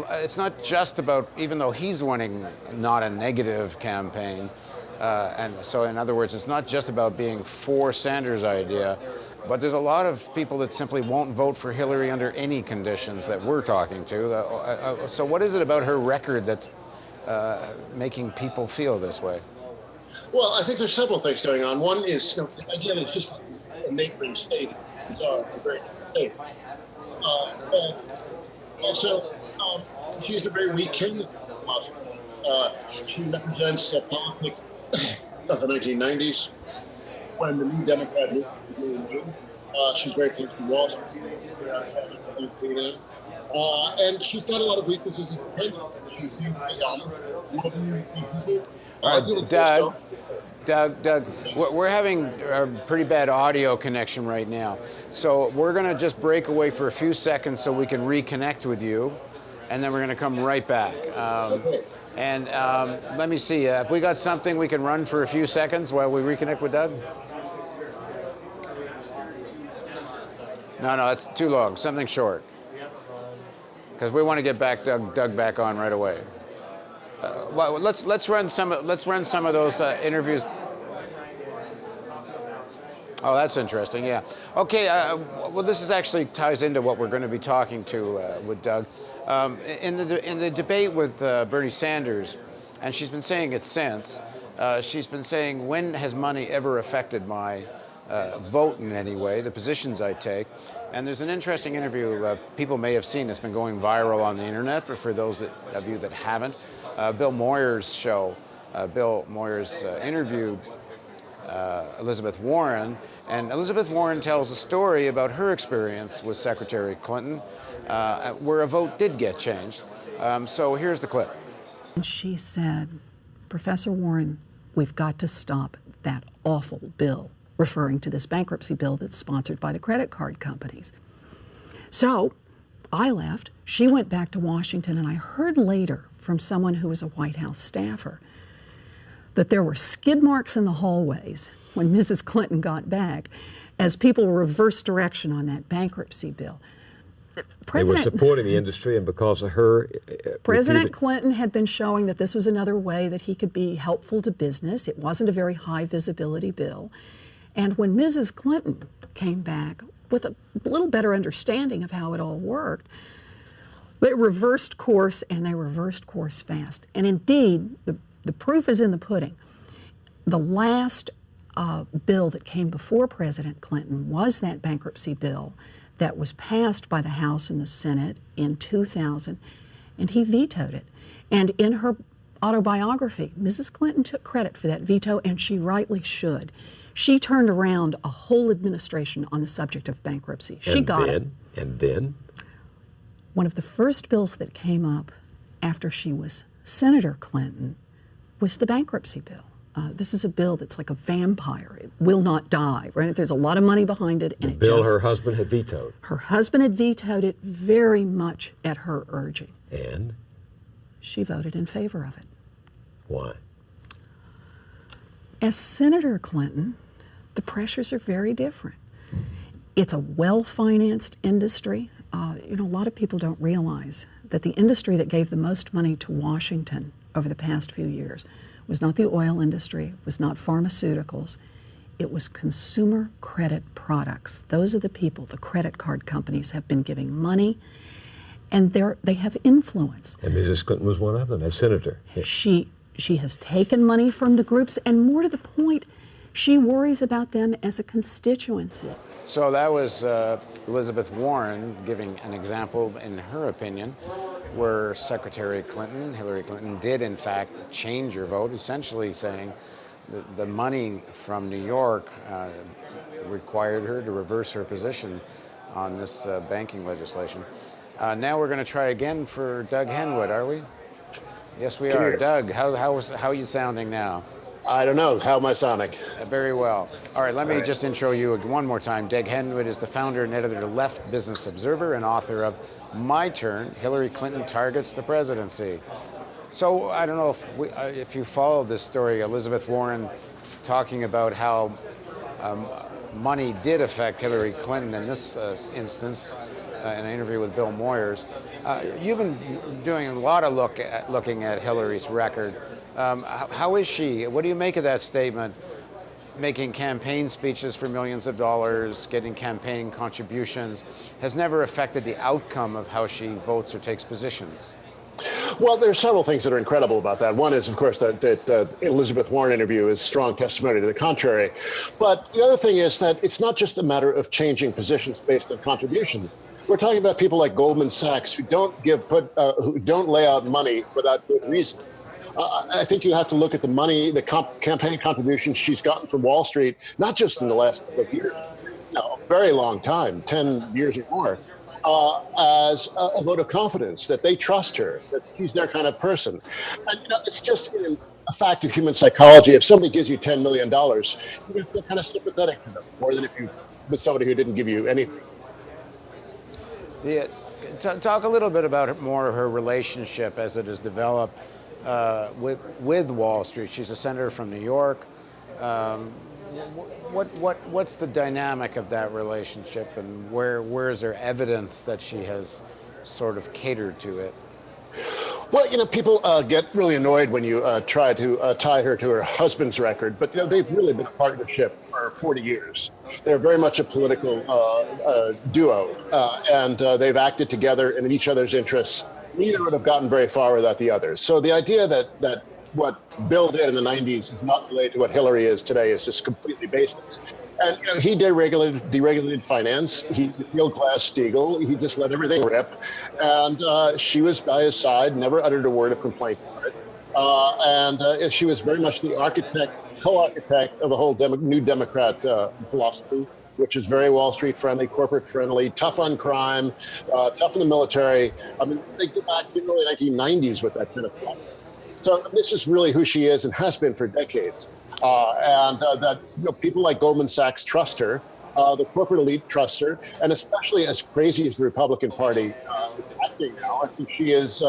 it's not just about, even though he's winning, not a negative campaign. And so, in other words, it's not just about being for Sanders' idea, but there's a lot of people that simply won't vote for Hillary under any conditions that we're talking to. So what is it about her record that's making people feel this way? Well, I think there's several things going on. One is, the idea that it's just a neighboring state is a very different state. And also, she's a very weak candidate. She represents the politics of the 1990s when the New Democrat movement was really new. She's very close to Wall Street. And she's got a lot of weaknesses as a candidate. She's dishonest. All right, Doug, we're having a pretty bad audio connection right now. So we're going to just break away for a few seconds so we can reconnect with you, and then we're going to come right back. And let me see, have we got something we can run for a few seconds while we reconnect with Doug? No, that's too long, something short. Because we want to get Doug back on right away. Well, let's run some of those interviews. Oh, that's interesting. Yeah. Okay. Well, this is actually ties into what we're going to be talking to with Doug. In the debate with Bernie Sanders, and she's been saying it since. She's been saying, when has money ever affected my vote in any way, the positions I take? And there's an interesting interview people may have seen. It's been going viral on the internet, but for those of you that haven't, Bill Moyers' show. Bill Moyers interviewed Elizabeth Warren, and Elizabeth Warren tells a story about her experience with Secretary Clinton, where a vote did get changed. So here's the clip. She said, Professor Warren, we've got to stop that awful bill, referring to this bankruptcy bill that's sponsored by the credit card companies. So I left. She went back to Washington, and I heard later from someone who was a White House staffer that there were skid marks in the hallways when Mrs. Clinton got back as people reversed direction on that bankruptcy bill. They were supporting the industry, and because of her... President Clinton had been showing that this was another way that he could be helpful to business. It wasn't a very high visibility bill. And when Mrs. Clinton came back with a little better understanding of how it all worked, they reversed course, and they reversed course fast. And indeed, the proof is in the pudding. The last bill that came before President Clinton was that bankruptcy bill that was passed by the House and the Senate in 2000, and he vetoed it. And in her autobiography, Mrs. Clinton took credit for that veto, and she rightly should. She turned around a whole administration on the subject of bankruptcy. She got it. And then? One of the first bills that came up after she was Senator Clinton was the bankruptcy bill. This is a bill that's like a vampire. It will not die, right? There's a lot of money behind it. And the bill her husband had vetoed. Her husband had vetoed it very much at her urging. And? She voted in favor of it. Why? As Senator Clinton, the pressures are very different. It's a well-financed industry. A lot of people don't realize that the industry that gave the most money to Washington over the past few years was not the oil industry, was not pharmaceuticals. It was consumer credit products. Those are the people, the credit card companies have been giving money, and they have influence. And Mrs. Clinton was one of them, as senator. She has taken money from the groups, and more to the point, she worries about them as a constituency. So that was Elizabeth Warren giving an example, in her opinion, where Secretary Clinton, Hillary Clinton, did in fact change her vote, essentially saying that the money from New York required her to reverse her position on this banking legislation. Now we're going to try again for Doug Henwood, are we? Yes, we are. Doug, how are you sounding now? I don't know. How am I sounding? Very well. All right, let me just intro you one more time. Doug Henwood is the founder and editor of Left Business Observer and author of My Turn, Hillary Clinton Targets the Presidency. So I don't know if you followed this story, Elizabeth Warren talking about how money did affect Hillary Clinton in this instance. in an interview with Bill Moyers. You've been doing a lot of looking at Hillary's record. How is she? What do you make of that statement? Making campaign speeches for millions of dollars, getting campaign contributions, has never affected the outcome of how she votes or takes positions. Well, there's several things that are incredible about that. One is, of course, that Elizabeth Warren interview is strong testimony to the contrary. But the other thing is that it's not just a matter of changing positions based on contributions. We're talking about people like Goldman Sachs who who don't lay out money without good reason. I think you have to look at the money, the campaign contributions she's gotten from Wall Street, not just in the last couple of years, a very long time, 10 years or more, as a vote of confidence that they trust her, that she's their kind of person. And it's just a fact of human psychology. If somebody gives you $10 million, you feel kind of sympathetic to them more than if you with somebody who didn't give you anything. Talk a little bit about more her relationship as it has developed with Wall Street. She's a senator from New York. What's the dynamic of that relationship, and where is there evidence that she has sort of catered to it? Well, people get really annoyed when you try to tie her to her husband's record, but they've really been a partnership for 40 years. They're very much a political duo, and they've acted together in each other's interests. Neither would have gotten very far without the other. So the idea that what Bill did in the 90s is not related to what Hillary is today is just completely baseless. And he deregulated finance. He peeled Glass-Steagall. He just let everything rip. And she was by his side, never uttered a word of complaint about it. And she was very much the co-architect of the whole new Democrat philosophy, which is very Wall Street friendly, corporate friendly, tough on crime, tough in the military. I mean, they go back in the early 1990s with that kind of stuff. So this is really who she is and has been for decades. And that people like Goldman Sachs trust her, the corporate elite trusts her, and especially as crazy as the Republican Party is acting now, I think she is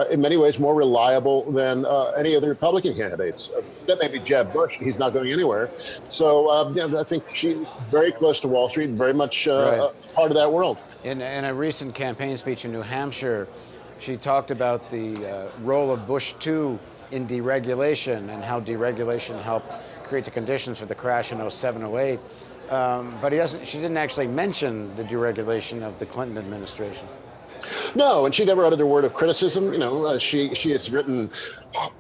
in many ways more reliable than any of the Republican candidates. That may be Jeb Bush, he's not going anywhere. So I think she's very close to Wall Street, very much part of that world. In a recent campaign speech in New Hampshire, she talked about the role of Bush II in deregulation and how deregulation helped create the conditions for the crash in 07, 08. But she didn't actually mention the deregulation of the Clinton administration. No, and she never uttered a word of criticism. She has written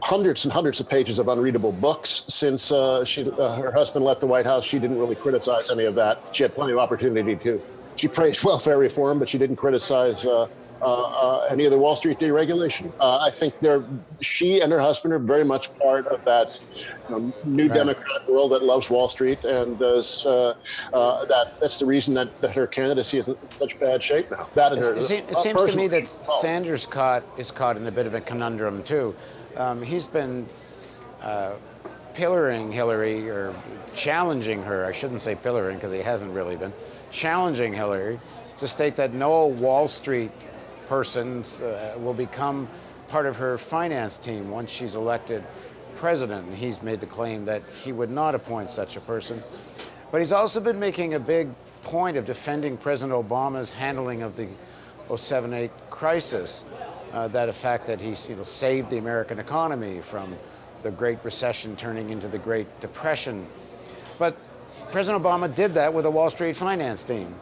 hundreds and hundreds of pages of unreadable books since her husband left the White House. She didn't really criticize any of that. She had plenty of opportunity to. She praised welfare reform, but she didn't criticize any of the Wall Street deregulation. I think she and her husband are very much part of that new Democrat world that loves Wall Street, and that's the reason that her candidacy is in such bad shape now. It seems to me that Sanders is caught in a bit of a conundrum too. He's been pillaring Hillary, or challenging her. I shouldn't say pillaring because he hasn't really been challenging Hillary to state that no Wall Street persons will become part of her finance team once she's elected president. And he's made the claim that he would not appoint such a person. But he's also been making a big point of defending President Obama's handling of the 07-08 crisis, that fact that he saved the American economy from the Great Recession turning into the Great Depression. But President Obama did that with a Wall Street finance team.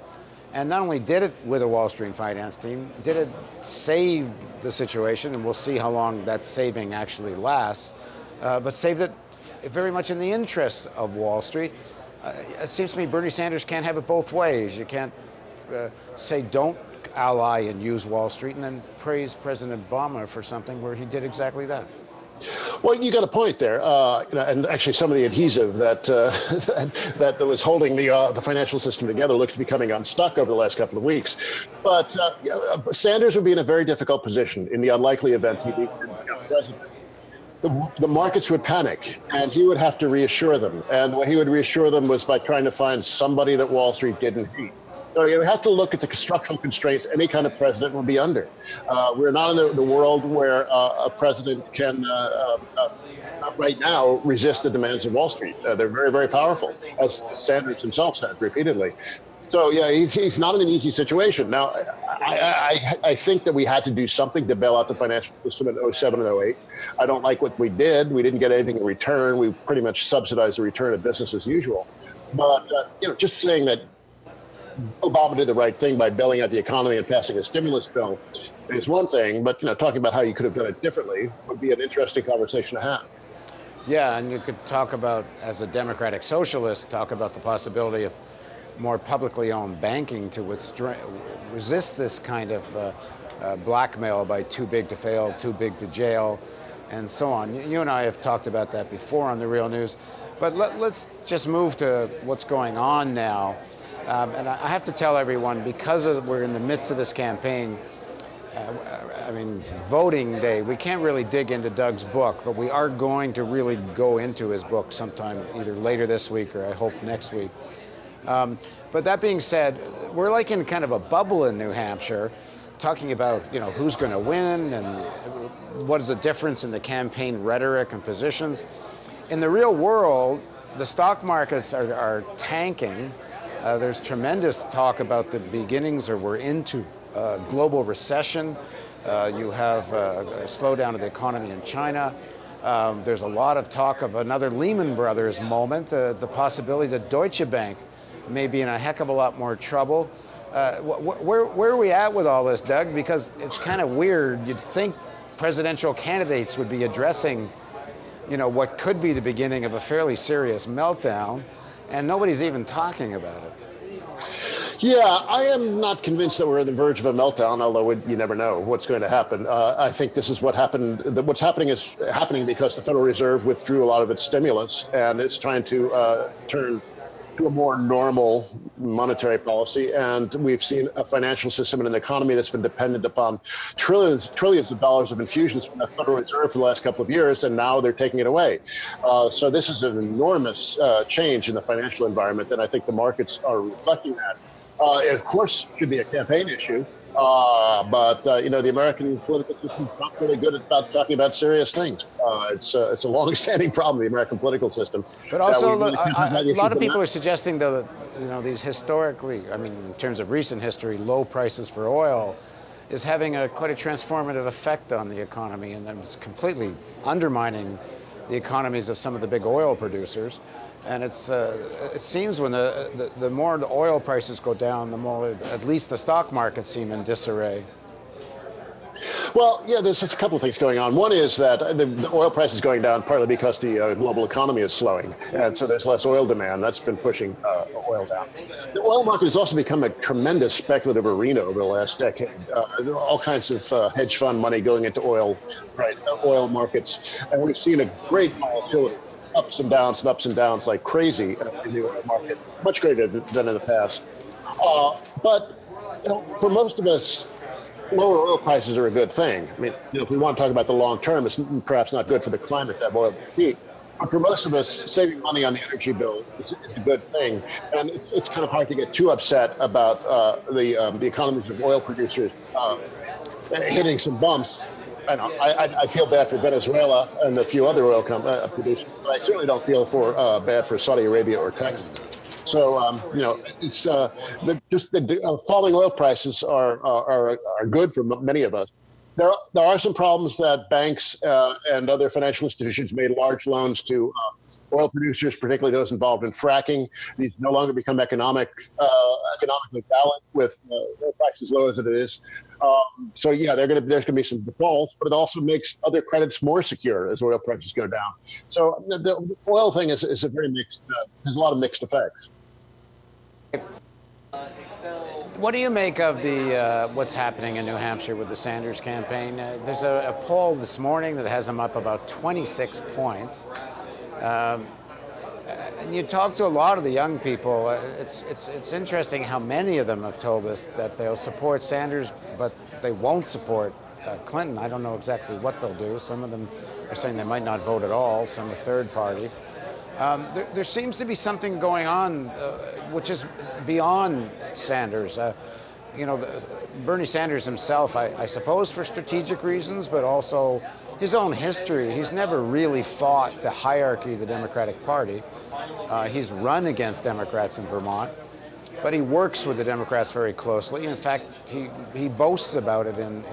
And not only did it with a Wall Street finance team, did it save the situation, and we'll see how long that saving actually lasts, but saved it very much in the interests of Wall Street. It seems to me Bernie Sanders can't have it both ways. You can't say don't ally and use Wall Street and then praise President Obama for something where he did exactly that. Well, you got a point there, and actually, some of the adhesive that was holding the financial system together looks to be coming unstuck over the last couple of weeks. But Sanders would be in a very difficult position in the unlikely event he became president. The markets would panic, and he would have to reassure them. And the way he would reassure them was by trying to find somebody that Wall Street didn't hate. So you have to look at the structural constraints any kind of president will be under. We're not in the world where a president can, right now, resist the demands of Wall Street. They're very, very powerful, as Sanders himself said repeatedly. So yeah, he's not in an easy situation. Now, I think that we had to do something to bail out the financial system in '07 and '08. I don't like what we did. We didn't get anything in return. We pretty much subsidized the return of business as usual. But just saying that Obama did the right thing by bailing out the economy and passing a stimulus bill is one thing. But talking about how you could have done it differently would be an interesting conversation to have. Yeah, and you could talk about, as a democratic socialist, talk about the possibility of more publicly owned banking to resist this kind of blackmail by too big to fail, too big to jail, and so on. You and I have talked about that before on The Real News. But let's just move to what's going on now. And I have to tell everyone, because we're in the midst of this campaign, voting day, we can't really dig into Doug's book, but we are going to really go into his book sometime either later this week or I hope next week. But that being said, we're like in kind of a bubble in New Hampshire, talking about who's going to win and what is the difference in the campaign rhetoric and positions. In the real world, the stock markets are tanking. There's tremendous talk about the beginnings, or we're into global recession. You have a slowdown of the economy in China. There's a lot of talk of another Lehman Brothers moment, the possibility that Deutsche Bank may be in a heck of a lot more trouble. Where are we at with all this, Doug? Because it's kind of weird. You'd think presidential candidates would be addressing, what could be the beginning of a fairly serious meltdown, and nobody's even talking about it. Yeah, I am not convinced that we're on the verge of a meltdown, although you never know what's going to happen. I think this is what happened. What's happening is happening because the Federal Reserve withdrew a lot of its stimulus, and it's trying to turn to a more normal monetary policy. And we've seen a financial system and an economy that's been dependent upon trillions of dollars of infusions from the Federal Reserve for the last couple of years, and now they're taking it away. So this is an enormous change in the financial environment, and I think the markets are reflecting that. It, of course, should be a campaign issue, but the American political system is not really good about talking about serious things. It's a long-standing problem, the American political system. But also, a lot of people are suggesting, though, that these historically, in terms of recent history, low prices for oil is having quite a transformative effect on the economy, and it's completely undermining the economies of some of the big oil producers. And it seems when the more the oil prices go down, the more at least the stock markets seem in disarray. Well, yeah, there's a couple of things going on. One is that the oil price is going down partly because the global economy is slowing, and so there's less oil demand. That's been pushing oil down. The oil market has also become a tremendous speculative arena over the last decade. All kinds of hedge fund money going into oil markets, and we've seen a great volatility. Ups and downs like crazy in the oil market, much greater than in the past. But for most of us, lower oil prices are a good thing. If we want to talk about the long term, it's perhaps not good for the climate to have oil peak. But for most of us, saving money on the energy bill is a good thing. And it's kind of hard to get too upset about the economies of oil producers hitting some bumps. I feel bad for Venezuela and a few other oil producers, but I certainly don't feel bad for Saudi Arabia or Texas. So it's the falling oil prices are good for many of us. There are some problems that banks and other financial institutions made large loans to oil producers, particularly those involved in fracking. These no longer become economically valid with oil prices low as it is. So yeah, there's going to be some defaults, but it also makes other credits more secure as oil prices go down. So the oil thing is a very mixed. There's a lot of mixed effects. What do you make of the what's happening in New Hampshire with the Sanders campaign? There's a poll this morning that has them up about 26 points. And you talk to a lot of the young people. It's interesting how many of them have told us that they'll support Sanders, but they won't support Clinton. I don't know exactly what they'll do. Some of them are saying they might not vote at all. Some are third party. There seems to be something going on which is beyond Sanders. Bernie Sanders himself, I suppose for strategic reasons, but also his own history. He's never really fought the hierarchy of the Democratic Party. He's run against Democrats in Vermont. but he works with the Democrats very closely. In fact, he boasts about it in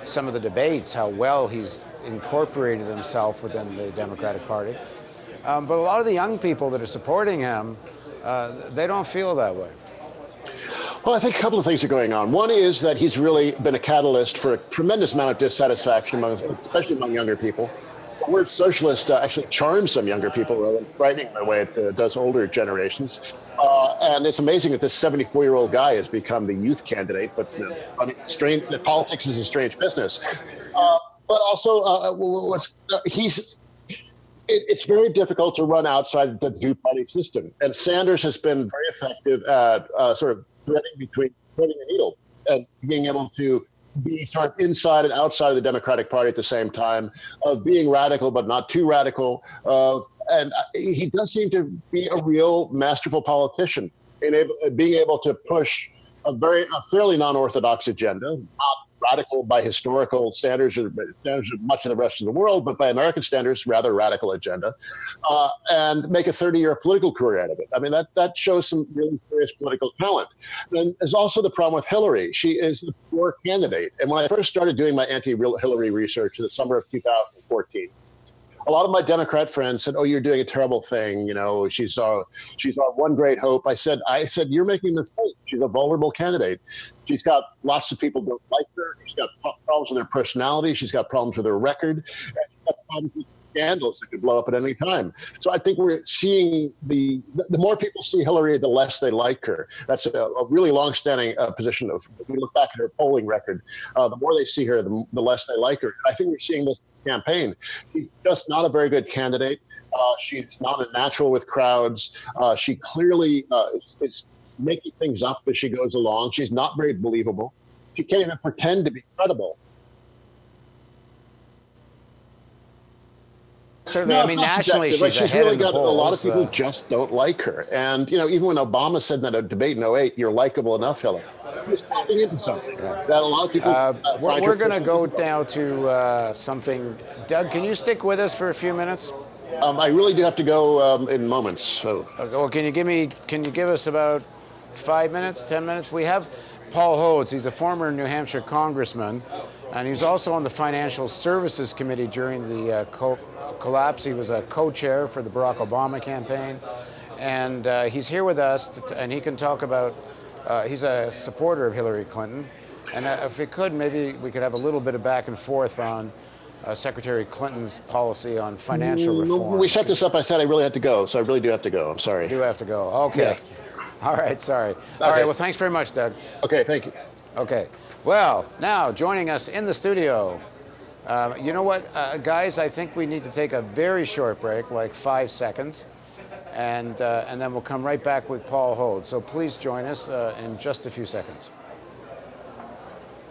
some of the debates, how well he's incorporated himself within the Democratic Party. But a lot of the young people that are supporting him, they don't feel that way. Well, I think a couple of things are going on. One is that he's really been a catalyst for a tremendous amount of dissatisfaction, especially among younger people. The word socialist actually charms some younger people rather than frightening the way it does older generations. And it's amazing that this 74-year-old guy has become the youth candidate, but I mean, politics is a strange business. But also, it's very difficult to run outside the two-party system. And Sanders has been very effective at sort of threading between threading the needle and being able to be sort of inside and outside of the Democratic Party at the same time, of being radical but not too radical. And he does seem to be a real masterful politician in being able to push a fairly non-orthodox agenda, not radical by historical standards or standards of much of the rest of the world, but by American standards, rather radical agenda, and make a 30-year political career out of it. I mean, that shows some really serious political talent. And there's also the problem with Hillary. She is a poor candidate. And when I first started doing my anti-Hillary research in the summer of 2014, a lot of my Democrat friends said, "Oh, you're doing a terrible thing. You know, she's our one great hope." I said, "You're making a mistake. She's a vulnerable candidate. She's got lots of people don't like her. She's got problems with her personality. She's got problems with her record. And she's got problems with scandals that could blow up at any time." So I think we're seeing the more people see Hillary, the less they like her. That's a really long-standing position. If we look back at her polling record, the more they see her, the less they like her. And I think we're seeing this campaign. She's just not a very good candidate. She's not a natural with crowds. She clearly is making things up as she goes along. She's not very believable. She can't even pretend to be credible. Certainly, I mean, nationally, she's really got a lot of people just don't like her. And, you know, even when Obama said in that debate in 2008, "You're likable enough, Hillary," he's tapping into something that a lot of people we're going to go now to something. Doug, can you stick with us for a few minutes? I really do have to go in moments. So. Okay, well, can you give us about 5 minutes, 10 minutes? We have Paul Hodes. He's a former New Hampshire congressman, and he's also on the Financial Services Committee during the collapse. He was a co-chair for the Barack Obama campaign, and he's here with us, and he can talk about. He's a supporter of Hillary Clinton, and if we could, maybe we could have a little bit of back and forth on Secretary Clinton's policy on financial reform. We set this up. I said I really had to go, so I really do have to go. I'm sorry. You do have to go. Okay. Yeah. All right. Sorry. Okay. All right. Well, thanks very much, Doug. Okay. Thank you. Okay. Well, now joining us in the studio. You know what, guys? I think we need to take a very short break, like 5 seconds, and then we'll come right back with Paul Hodes. So please join us in just a few seconds.